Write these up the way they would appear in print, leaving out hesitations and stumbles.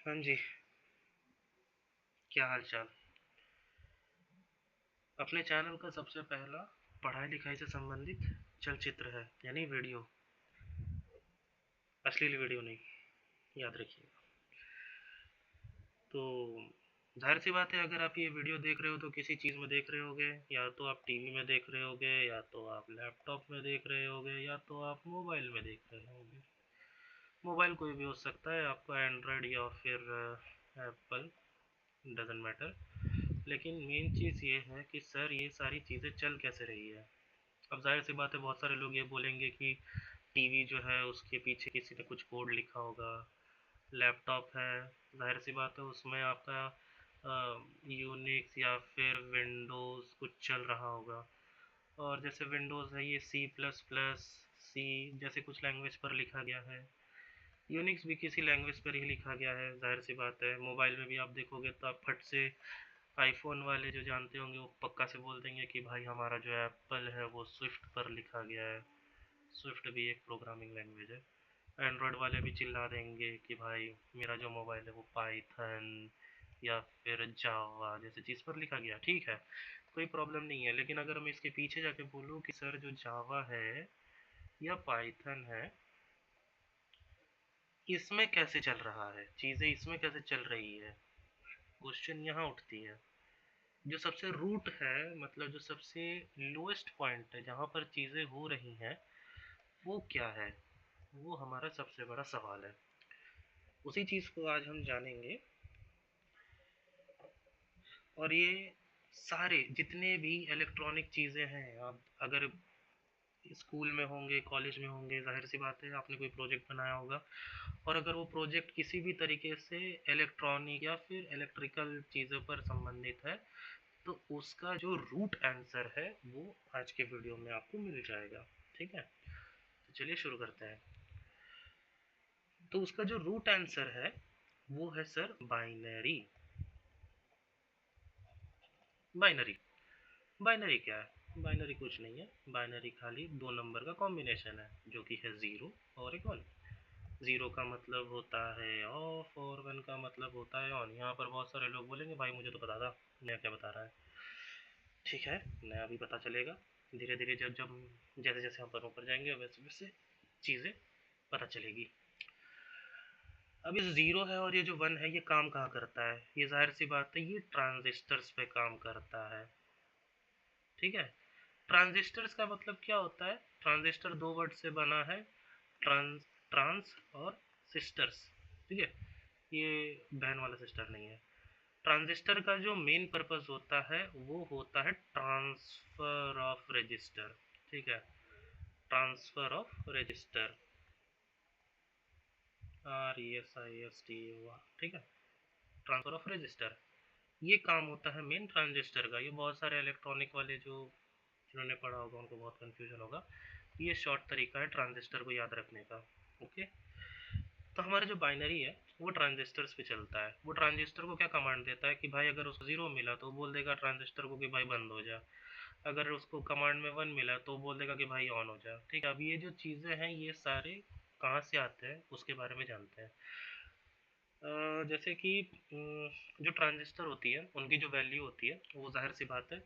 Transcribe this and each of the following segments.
हाँ जी। क्या हाल चाल। अपने चैनल का सबसे पहला पढ़ाई लिखाई से संबंधित चलचित्र है, यानी वीडियो, अश्लील वीडियो नहीं, याद रखिएगा। तो जाहिर सी बात है, अगर आप ये वीडियो देख रहे हो तो किसी चीज़ में देख रहे होगे, या तो आप टीवी में देख रहे होगे, या तो आप लैपटॉप में देख रहे होगे, या तो आप मोबाइल में देख रहे होगे। मोबाइल कोई भी हो सकता है, आपका एंड्रॉयड या फिर एप्पल, डजेंट मैटर। लेकिन मेन चीज़ ये है कि सर ये सारी चीज़ें चल कैसे रही है। अब जाहिर सी बात है, बहुत सारे लोग ये बोलेंगे कि टीवी जो है उसके पीछे किसी ने कुछ कोड लिखा होगा। लैपटॉप है, जाहिर सी बात है उसमें आपका यूनिक्स या फिर विंडोज़ कुछ चल रहा होगा। और जैसे विंडोज़ है, ये सी प्लस प्लस, सी जैसे कुछ लैंग्वेज पर लिखा गया है। यूनिक्स भी किसी लैंग्वेज पर ही लिखा गया है, जाहिर सी बात है। मोबाइल में भी आप देखोगे तो आप फट से आईफोन वाले जो जानते होंगे वो पक्का से बोल देंगे कि भाई हमारा जो एप्पल है वो स्विफ्ट पर लिखा गया है। स्विफ्ट भी एक प्रोग्रामिंग लैंग्वेज है। एंड्रॉयड वाले भी चिल्ला देंगे कि भाई मेरा जो मोबाइल है वो पाइथन या फिर जावा जैसे चीज़ पर लिखा गया। ठीक है, कोई प्रॉब्लम नहीं है। लेकिन अगर मैं इसके पीछे जाके बोलूँ कि सर जो जावा है या पाइथन है, इसमें कैसे चल रहा है, चीज़ें इसमें कैसे चल रही है, क्वेश्चन यहाँ उठती है। जो सबसे रूट है, मतलब जो सबसे लोएस्ट पॉइंट है जहाँ पर चीज़ें हो रही हैं, वो क्या है, वो हमारा सबसे बड़ा सवाल है। उसी चीज़ को आज हम जानेंगे। और ये सारे जितने भी इलेक्ट्रॉनिक चीज़ें हैं, आप अगर स्कूल में होंगे, कॉलेज में होंगे, जाहिर सी बात है आपने कोई प्रोजेक्ट बनाया होगा। और अगर वो प्रोजेक्ट किसी भी तरीके से इलेक्ट्रॉनिक या फिर इलेक्ट्रिकल चीज़ों पर संबंधित है, तो उसका जो रूट आंसर है वो आज के वीडियो में आपको मिल जाएगा। ठीक है, तो चलिए शुरू करते हैं। तो उसका जो रूट आंसर है वो है सर बाइनरी। बाइनरी, बाइनरी क्या है? बाइनरी कुछ नहीं है, बाइनरी खाली दो नंबर का कॉम्बिनेशन है, जो कि है ज़ीरो और एक वन। ज़ीरो का मतलब होता है ऑफ और वन का मतलब होता है ऑन। यहाँ पर बहुत सारे लोग बोलेंगे भाई मुझे तो पता था, नया क्या बता रहा है। ठीक है, नया भी पता चलेगा धीरे धीरे, जब जब जैसे जैसे हम ऊपर जाएंगे वैसे वैसे चीज़ें पता चलेगी। अब ये ज़ीरो है और ये जो वन है, ये काम कहाँ करता है? ये जाहिर सी बात है, ये ट्रांजिस्टर्स पे काम करता है। ठीक है, ट्रांजिस्टर्स का मतलब क्या होता है? ट्रांजिस्टर दो वर्ड से बना है, ट्रांस, ट्रांस और सिस्टर्स। ठीक है, ये बहन वाला सिस्टर नहीं है। ट्रांजिस्टर का जो मेन पर्पस होता है वो होता है ट्रांसफर ऑफ रजिस्टर। ठीक है, ट्रांसफर ऑफ रजिस्टर, RESIST हुआ। ठीक है, ट्रांसफर ऑफ रजिस्टर, ये काम होता है मेन ट्रांजिस्टर का। ये बहुत सारे इलेक्ट्रॉनिक वाले जो जिन्होंने पढ़ा होगा उनको बहुत कंफ्यूजन होगा। ये शॉर्ट तरीका है ट्रांजिस्टर को याद रखने का। ओके, तो हमारा जो बाइनरी है वो ट्रांजिस्टर्स पे चलता है। वो ट्रांजिस्टर को क्या कमांड देता है कि भाई अगर उसको ज़ीरो मिला तो बोल देगा ट्रांजिस्टर को कि भाई बंद हो जा। अगर उसको कमांड में वन मिला तो बोल देगा कि भाई ऑन हो जा। ठीक है, अब ये जो चीज़ें हैं ये सारे कहाँ से आते हैं उसके बारे में जानते हैं। जैसे कि जो ट्रांजिस्टर होती है उनकी जो वैल्यू होती है वो जाहिर सी बात है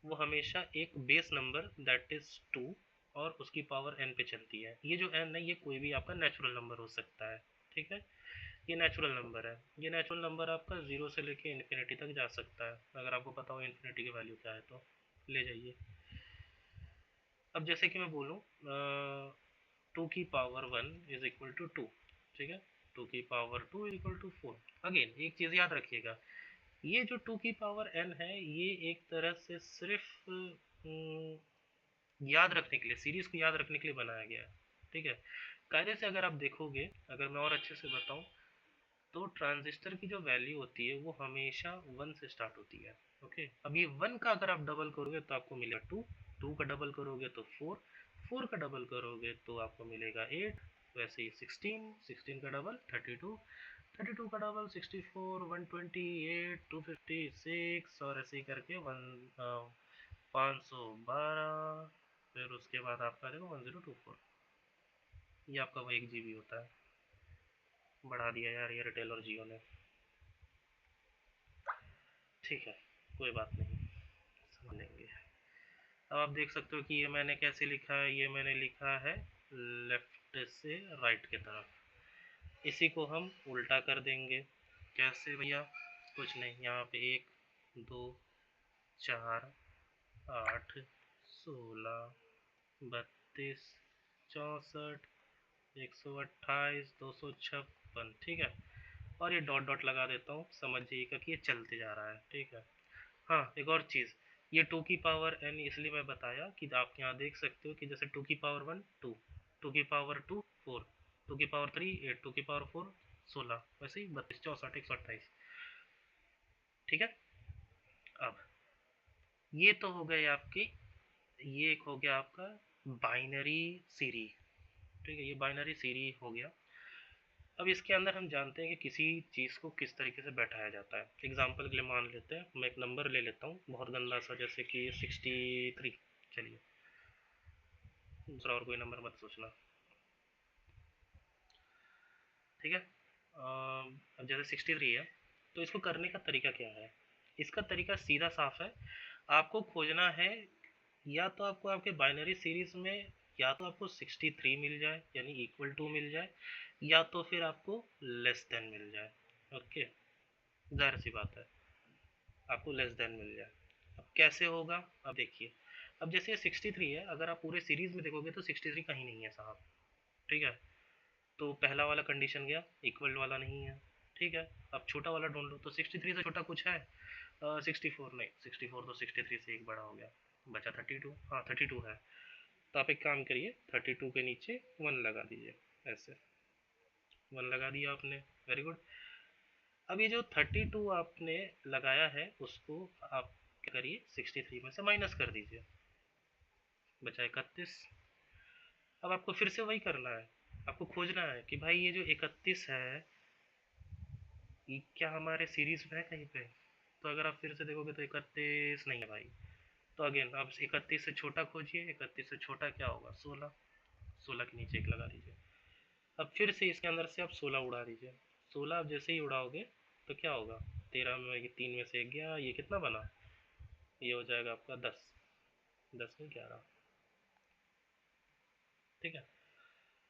वो हमेशा एक base number that is two और उसकी पावर n पे चलती है। ये जो n है ये कोई भी आपका नेचुरल नंबर हो सकता है। ठीक है, ये नेचुरल नंबर है। ये नेचुरल नंबर आपका ज़ीरो से लेके इन्फिनिटी तक जा सकता है। अगर आपको पता हो इन्फिनिटी की वैल्यू क्या है तो ले जाइए। अब जैसे कि मैं बोलूँ टू की power one is equal to two. ठीक है, टू की power two is equal to four. Again एक चीज़ याद रखिएगा, ये जो टू की पावर n है ये एक तरह से सिर्फ याद रखने के लिए, सीरीज को याद रखने के लिए बनाया गया है। ठीक है, कायदे से अगर आप देखोगे, अगर मैं और अच्छे से बताऊं, तो ट्रांजिस्टर की जो वैल्यू होती है वो हमेशा वन से स्टार्ट होती है। ओके, अब ये वन का अगर आप डबल करोगे तो आपको मिलेगा टू, टू का डबल करोगे तो फोर, फोर का डबल करोगे तो आपको मिलेगा एट, वैसे ही सिक्सटीन, सिक्सटीन का double thirty two, thirty two का double sixty four, one twenty eight, two fifty six, और ऐसे ही करके वन 512, फिर उसके बाद आपका देखो 1024। ये आपका वो 1 GB होता है। बढ़ा दिया यार एयरटेल और जियो ने। ठीक है, कोई बात नहीं, समझ लेंगे। अब आप देख सकते हो कि ये मैंने कैसे लिखा है, ये मैंने लिखा है लेफ्ट से राइट की तरफ। इसी को हम उल्टा कर देंगे। कैसे भैया? कुछ नहीं, यहाँ पे 1 2 4 8 16 32 64 128 256, ठीक है। और ये डॉट डॉट लगा देता हूँ, समझ जाइएगा कि ये चलते जा रहा है, ठीक है। हाँ, एक और चीज़, ये 2 की पावर n इसलिए मैं बताया कि आप यहाँ देख सकते हो कि जैसे 2 की पावर 1 2, 2 की पावर 2 4, 2 की पावर 3 8, 2 की पावर 4 16, वैसे ही 32 64 128, ठीक है। अब ये तो हो गए आपकी, ये एक हो गया आपका बाइनरी सीरी, ठीक है, ये बाइनरी सीरी हो गया। अब इसके अंदर हम जानते हैं कि किसी चीज़ को किस तरीके से बैठाया जाता है। एग्जाम्पल के लिए मान लेते हैं, मैं एक नंबर ले लेता हूँ बहुत गंदा सा, जैसे कि 63। चलिए, दूसरा और कोई नंबर मत सोचना, ठीक है। अब जैसे 63 है, तो इसको करने का तरीका क्या है? इसका तरीका सीधा साफ है। आपको खोजना है, या तो आपको आपके बाइनरी सीरीज में या तो आपको 63 मिल जाए यानी इक्वल टू मिल जाए, या तो फिर आपको लेस देन मिल जाए। ओके, जाहिर सी बात है, आपको लेस देन मिल जाए। अब कैसे होगा? अब देखिए, अब जैसे 63 है, अगर आप पूरे सीरीज में देखोगे तो 63 कहीं नहीं है साहब, ठीक है। तो पहला वाला कंडीशन गया, इक्वल वाला नहीं है, ठीक है। अब छोटा वाला ढूंढ लो, तो 63 से छोटा कुछ है? 64 नहीं, 64 तो 63 से एक बड़ा हो गया, बचा 32। हाँ 32 है, तो आप एक काम करिए, 32 के नीचे 1 लगा दीजिए, ऐसे 1 लगा दिया आपने, वेरी गुड। अब ये जो 32 आपने लगाया है उसको आप क्या करिए, 63 में से माइनस कर दीजिए, बचा 31। अब आपको फिर से वही करना है, आपको खोजना है कि भाई ये जो 31 है, ये क्या हमारे सीरीज में है कहीं पे? तो अगर आप फिर से देखोगे तो 31 नहीं है भाई। तो अगेन आप 31 से छोटा खोजिए, 31 से छोटा क्या होगा? 16, 16 के नीचे 1 लगा दीजिए। अब फिर से इसके अंदर से आप 16 उड़ा दीजिए, 16 आप जैसे ही उड़ाओगे तो क्या होगा? 13 में 3 में से 1 गया, ये कितना बना? ये हो जाएगा आपका 10, 10 में 11, ठीक है।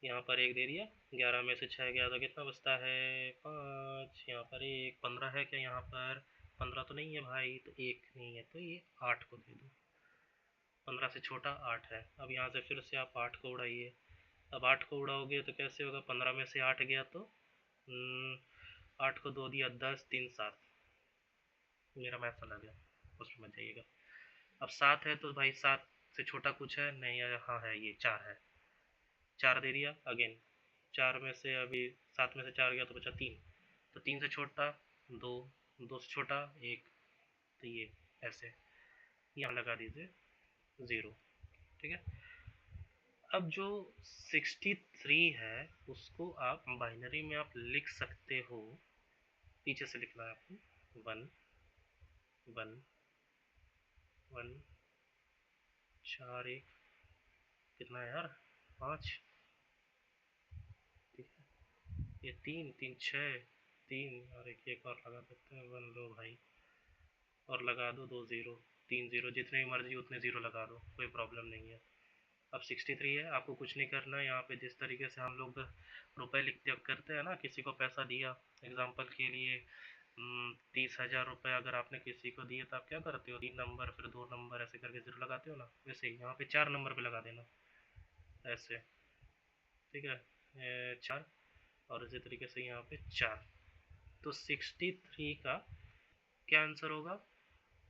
यहाँ पर 1 दे दिया, 11 में से 6 गया तो कितना बचता है? 5, यहाँ पर 1, 15 है क्या यहाँ पर? 15 तो नहीं है भाई, तो 1 नहीं है, तो ये 8 को दे दो, 15 से छोटा 8 है। अब यहाँ से फिर से आप 8 को उड़ाइए, अब 8 को उड़ाओगे तो कैसे होगा? 15 में से 8 गया तो 8 को 2 दिया 10, 3 7, मेरा मैथ अलग है, उसमें मत जाइएगा। अब 7 है तो भाई 7 से छोटा कुछ है? नहीं है, हाँ है, ये 4 है, 4 दे दिया। अगेन 4 में से अभी 7 में से 4 गया तो बचा 3, तो 3 से छोटा 2, 2 से छोटा 1, तो ये ऐसे यहाँ लगा दीजिए 0, ठीक है। अब जो 63 है उसको आप बाइनरी में आप लिख सकते हो, पीछे से लिखना है आपको, 1 1 1 4 1, कितना है यार? 5, ठीक है। ये 3 3 6 3, और एक और लगा सकते हैं 1, लो भाई, और लगा दो 2 0, 3 0, जितने मर्जी उतने 0 लगा दो, कोई प्रॉब्लम नहीं है। अब 63 है, आपको कुछ नहीं करना है। यहाँ पे जिस तरीके से हम लोग रुपए लिखते करते हैं ना, किसी को पैसा दिया, एग्जांपल के लिए 30,000 रुपये अगर आपने किसी को दिए तो आप क्या करते हो? 3 नंबर फिर 2 नंबर ऐसे करके 0 लगाते हो ना, वैसे ही यहाँ पे 4 नंबर पे लगा देना, ऐसे, ठीक है। 4, और इसी तरीके से यहाँ पे 4, तो 63 का क्या आंसर होगा?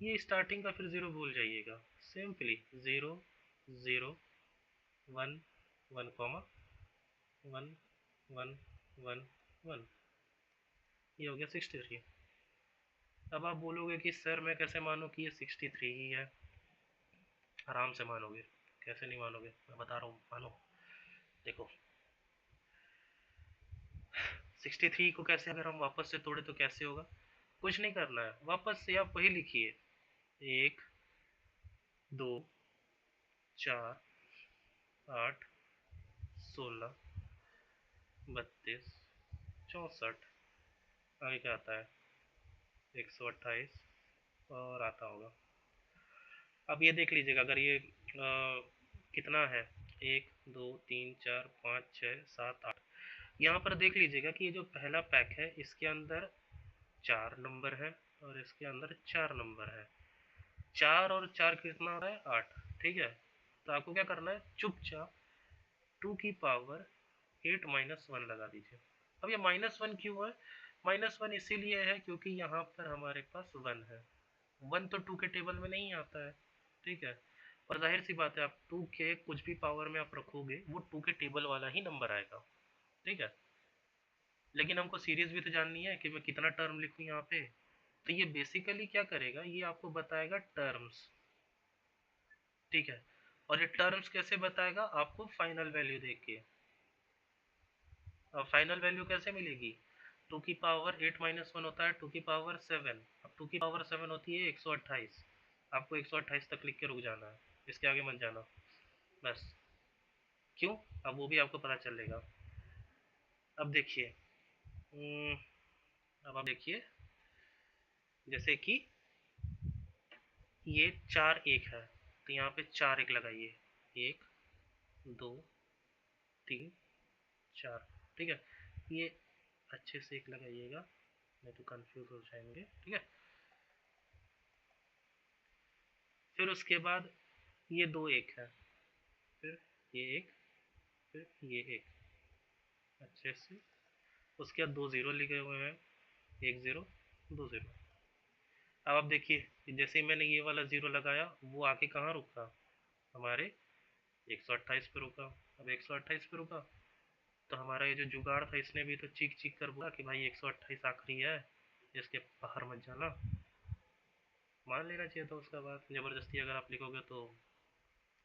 ये स्टार्टिंग का फिर 0 भूल जाइएगा, सिंपली 0 0 1 1 कॉमा 1 1 1 1, ये हो गया 63। अब आप बोलोगे कि सर मैं कैसे मानूँ कि ये 63 ही है? आराम से मानोगे, कैसे नहीं मानोगे, मैं बता रहा हूँ, मानो। देखो 63 को कैसे अगर हम वापस से तोड़े तो कैसे होगा? कुछ नहीं करना है, वापस से आप वही लिखिए, 1 2 4 8 16 32 64। आगे क्या आता है? 128 और आता होगा। अब ये देख लीजिएगा, अगर ये कितना है, 1 2 3 4 5 6 7 8, यहाँ पर देख लीजिएगा कि ये जो पहला पैक है इसके अंदर 4 नंबर है और इसके अंदर 4 नंबर है। 4 और 4 कितना होता है? 8। ठीक है, तो आपको क्या करना है, चुपचाप 2 की पावर 8 - 1 लगा दीजिए। अब ये -1 क्यों है? -1 इसीलिए है क्योंकि यहाँ पर हमारे पास 1 है। 1 तो 2 के टेबल में नहीं आता है। ठीक है, और जाहिर सी बात है, आप 2 के कुछ भी पावर में आप रखोगे वो 2 के टेबल वाला ही नंबर आएगा। ठीक है, लेकिन हमको सीरीज भी तो जाननी है कि मैं कितना टर्म लिखूँ यहाँ पे। तो ये बेसिकली क्या करेगा, ये आपको बताएगा टर्म्स। ठीक है, और ये टर्म्स कैसे बताएगा? आपको फाइनल वैल्यू देख के। अब फाइनल वैल्यू कैसे मिलेगी? 2 की पावर 8 - 1 होता है 2 की पावर 7। अब 2 की पावर 7 होती है 128। आपको 128 तक लिख के रुक जाना है, इसके आगे मत जाना बस। क्यों? अब वो भी आपको पता चलेगा। अब देखिए, अब आप देखिए, जैसे कि ये 4 1 है तो यहाँ पे 4 1 लगाइए, 1 2 3 4। ठीक है, ये अच्छे से 1 लगाइएगा, नहीं तो कंफ्यूज हो जाएंगे। ठीक है, फिर उसके बाद ये 2 1 है, फिर ये 1, फिर ये 1, अच्छे से। उसके बाद 2 0 लिखे हुए हैं, 1 0 2 0। अब आप देखिए, जैसे ही मैंने ये वाला 0 लगाया वो आके कहाँ रुका? हमारे 128 पे रुका। अब 128 पे रुका तो हमारा ये जो जुगाड़ था इसने भी तो चीख चीख कर बोला कि भाई 128 आखिरी है, इसके बाहर मत जाना। मान लेना चाहिए था उसका बात, जबरदस्ती अगर आप लिखोगे तो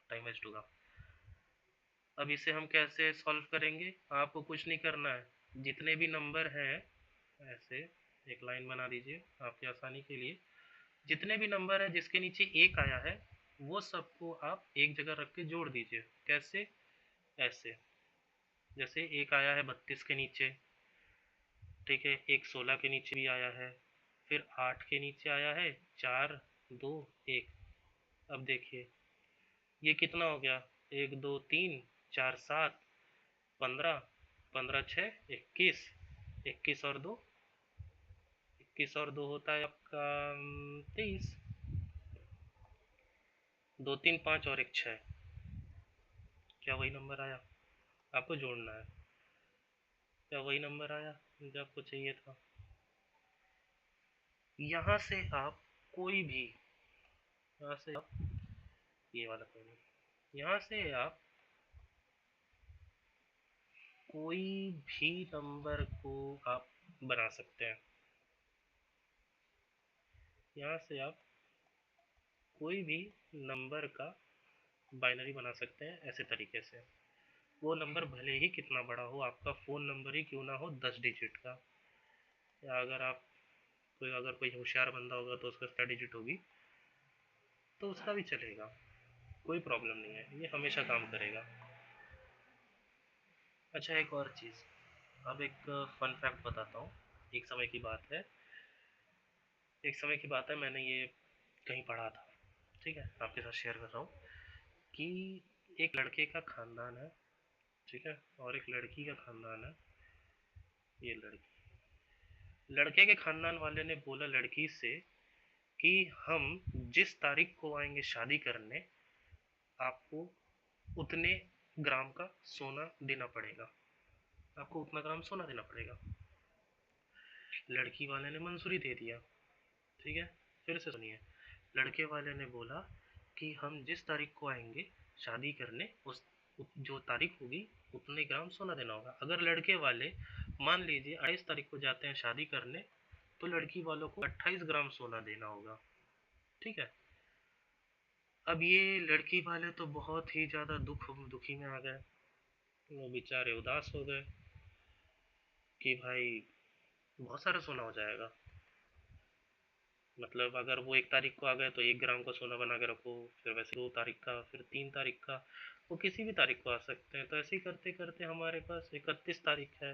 टाइम वेस्ट होगा। अब इसे हम कैसे सॉल्व करेंगे? आपको कुछ नहीं करना है, जितने भी नंबर हैं ऐसे एक लाइन बना दीजिए आपकी आसानी के लिए। जितने भी नंबर है जिसके नीचे 1 आया है वो सबको आप एक जगह रख के जोड़ दीजिए। कैसे? ऐसे, जैसे 1 आया है 32 के नीचे, ठीक है, एक 16 के नीचे भी आया है, फिर 8 के नीचे आया है 4 2 1। अब देखिए ये कितना हो गया, 1 2 3 4 7 15, 15 6 21, 21 और 2, 21 और 2 होता है आपका 23, 2 3 5 और 1 6। क्या वही नंबर आया? आपको जोड़ना है, क्या वही नंबर आया जो आपको चाहिए था? यहाँ से आप कोई भी, यहाँ से आप ये वाला पेन, यहाँ से आप कोई भी नंबर को आप बना सकते हैं। यहाँ से आप कोई भी नंबर का बाइनरी बना सकते हैं ऐसे तरीके से। वो नंबर भले ही कितना बड़ा हो, आपका फ़ोन नंबर ही क्यों ना हो 10 डिजिट का, या अगर कोई होशियार बंदा होगा तो उसका 6 डिजिट होगी तो उसका भी चलेगा, कोई प्रॉब्लम नहीं है, ये हमेशा काम करेगा। अच्छा, एक और चीज़, अब एक फन फैक्ट बताता हूँ। एक समय की बात है, मैंने ये कहीं पढ़ा था, ठीक है, आपके साथ शेयर कर रहा हूँ कि एक लड़के का खानदान है, ठीक है, और एक लड़की का खानदान है। ये लड़के के खानदान वाले ने बोला लड़की से कि हम जिस तारीख को आएंगे शादी करने, आपको उतने ग्राम का सोना देना पड़ेगा, आपको उतना ग्राम सोना देना पड़ेगा। लड़की वाले ने मंजूरी दे दिया, ठीक है। फिर से सुनिए, लड़के वाले ने बोला कि हम जिस तारीख को आएंगे शादी करने, उस जो तारीख होगी उतने ग्राम सोना देना होगा। अगर लड़के वाले मान लीजिए 28 तारीख को जाते हैं शादी करने तो लड़की वालों को 28 ग्राम सोना देना होगा, ठीक है। अब ये लड़की वाले तो बहुत ही ज़्यादा दुखी में आ गए, वो बेचारे उदास हो गए कि भाई बहुत सारा सोना हो जाएगा। मतलब अगर वो 1 तारीख को आ गए तो 1 ग्राम का सोना बना के रखो, फिर वैसे 2 तारीख का, फिर 3 तारीख का, वो किसी भी तारीख को आ सकते हैं। तो ऐसे ही करते करते हमारे पास 31 तारीख है,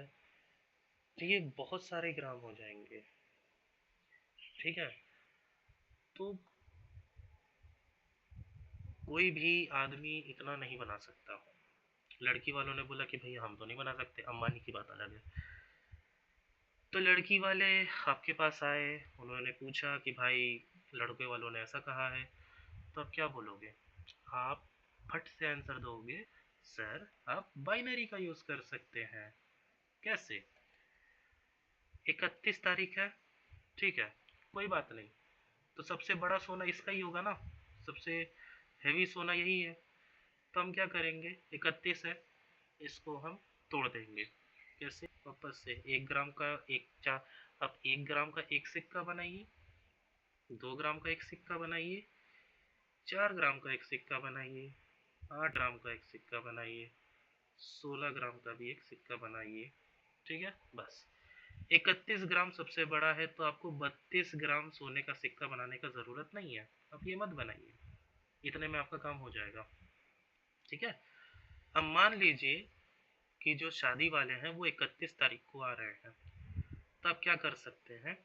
तो ये बहुत सारे ग्राम हो जाएंगे, ठीक है। तो कोई भी आदमी इतना नहीं बना सकता। लड़की वालों ने बोला कि भैया हम तो नहीं बना सकते, अंबानी की बात अलग है। तो लड़की वाले आपके पास आए, उन्होंने पूछा कि भाई लड़के वालों ने ऐसा कहा है, तो आप क्या बोलोगे? आप फट से आंसर दोगे, सर आप बाइनरी का यूज कर सकते हैं। कैसे? 31 तारीख है, ठीक है, कोई बात नहीं। तो सबसे बड़ा सोना इसका ही होगा ना, सबसे हैवी सोना यही है। तो हम क्या करेंगे, 31 है, इसको हम तोड़ देंगे। कैसे? वापस से 1 ग्राम का एक चार, अब 1 ग्राम का एक सिक्का बनाइए, 2 ग्राम का एक सिक्का बनाइए, 4 ग्राम का एक सिक्का बनाइए, 8 ग्राम का एक सिक्का बनाइए, 16 ग्राम का भी एक सिक्का बनाइए, ठीक है। बस 31 ग्राम सबसे बड़ा है, तो आपको 32 ग्राम सोने का सिक्का बनाने का जरूरत नहीं है। आप ये मत बनाइए, इतने में आपका काम हो जाएगा, ठीक है। अब मान लीजिए कि जो शादी वाले हैं वो 31 तारीख को आ रहे हैं, तो आप क्या कर सकते हैं,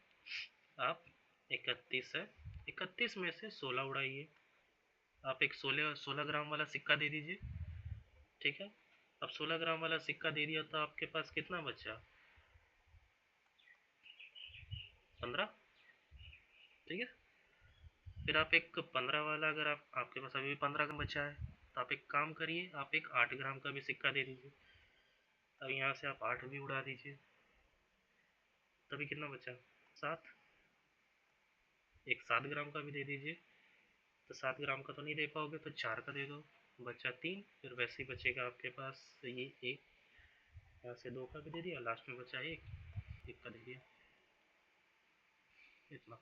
आप 31 है, 31 में से 16 उड़ाइए। आप एक 16 ग्राम वाला सिक्का दे दीजिए, ठीक है। अब 16 ग्राम वाला सिक्का दे दिया तो आपके पास कितना बचा? 15, ठीक है। फिर आप एक 15 वाला, अगर आपके पास अभी भी 15 ग्राम बचा है, तो आप एक काम करिए, आप एक 8 ग्राम का भी सिक्का दे दीजिए। अब यहाँ से आप 8 भी उड़ा दीजिए, तभी कितना बचा? 7। एक 7 ग्राम का भी दे दीजिए। तो 7 ग्राम का तो नहीं दे पाओगे, तो 4 का दे दो, बचा 3। फिर वैसे ही बचेगा आपके पास ये एक, यहाँ से 2 का भी दे दिया, लास्ट में बचा एक का दे दिया, इतना।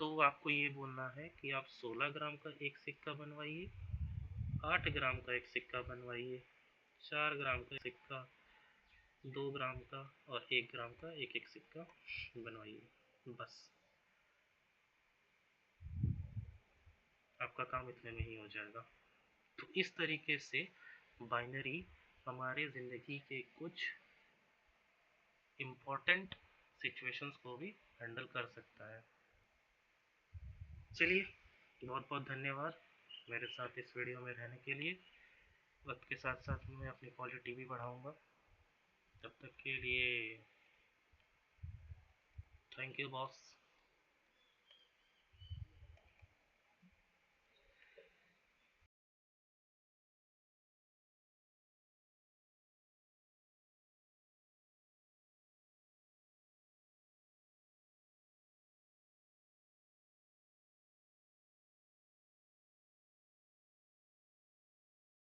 तो आपको ये बोलना है कि आप 16 ग्राम का एक सिक्का बनवाइए, 8 ग्राम का एक सिक्का बनवाइए, 4 ग्राम का सिक्का, 2 ग्राम का और 1 ग्राम का एक एक सिक्का बनवाइए। बस आपका काम इतने में ही हो जाएगा। तो इस तरीके से बाइनरी हमारे ज़िंदगी के कुछ इम्पोर्टेंट सिचुएशंस को भी हैंडल कर सकता है। चलिए, बहुत बहुत धन्यवाद मेरे साथ इस वीडियो में रहने के लिए। वक्त के साथ साथ मैं अपनी क्वालिटी भी बढ़ाऊंगा। तब तक के लिए थैंक यू बॉस।